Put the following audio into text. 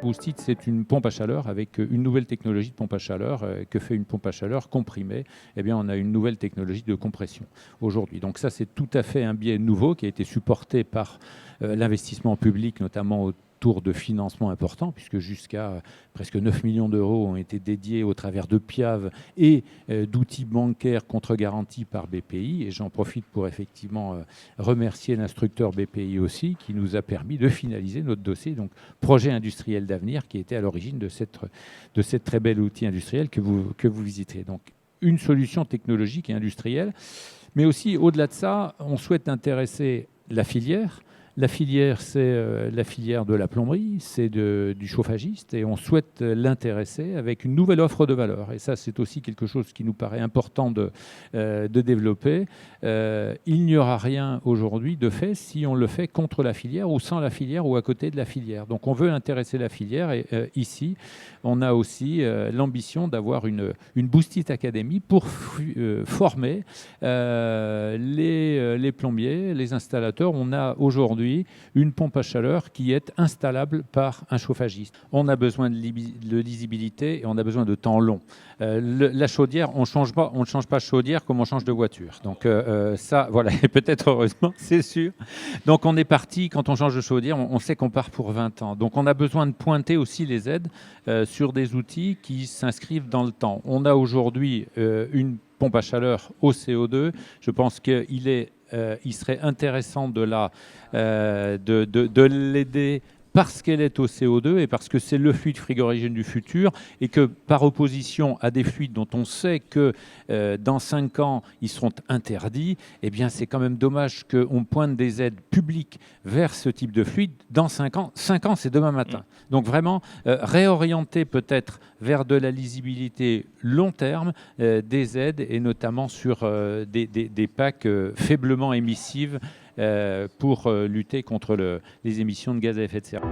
Boostit, c'est une pompe à chaleur avec une nouvelle technologie de pompe à chaleur. Que fait une pompe à chaleur comprimée? Eh bien, on a une nouvelle technologie de compression aujourd'hui. Donc ça, c'est tout à fait un biais nouveau qui a été supporté par l'investissement public, notamment autour de financements importants, puisque jusqu'à presque 9 millions d'euros ont été dédiés au travers de PIAV et d'outils bancaires contre-garantis par BPI. Et j'en profite pour effectivement remercier l'instructeur BPI aussi, qui nous a permis de finaliser notre dossier, donc projet industriel d'avenir, qui était à l'origine de cette très belle outil industriel que vous visitez. Donc une solution technologique et industrielle, mais aussi au-delà de ça, on souhaite intéresser la filière. La filière, c'est la filière de la plomberie, c'est du chauffagiste, et on souhaite l'intéresser avec une nouvelle offre de valeur. Et ça, c'est aussi quelque chose qui nous paraît important de développer. Il n'y aura rien aujourd'hui de fait si on le fait contre la filière ou sans la filière ou à côté de la filière. Donc on veut intéresser la filière, et ici, on a aussi l'ambition d'avoir une Boostit Academy pour former les plombiers, les installateurs. On a aujourd'hui une pompe à chaleur qui est installable par un chauffagiste. On a besoin de lisibilité et on a besoin de temps long. La chaudière, on ne change pas de chaudière comme on change de voiture. Donc ça, voilà, et peut-être heureusement, c'est sûr. Donc on est parti, quand on change de chaudière, on sait qu'on part pour 20 ans. Donc on a besoin de pointer aussi les aides sur des outils qui s'inscrivent dans le temps. On a aujourd'hui une pompe à chaleur au CO2. Je pense il serait intéressant de l'aider parce qu'elle est au CO2 et parce que c'est le fluide frigorigène du futur, et que par opposition à des fluides dont on sait que dans 5 ans, ils seront interdits, eh bien c'est quand même dommage qu'on pointe des aides publiques vers ce type de fluide dans 5 ans. 5 ans, c'est demain matin. Donc vraiment, réorienter peut-être vers de la lisibilité long terme des aides, et notamment sur des packs faiblement émissives pour lutter contre les émissions de gaz à effet de serre.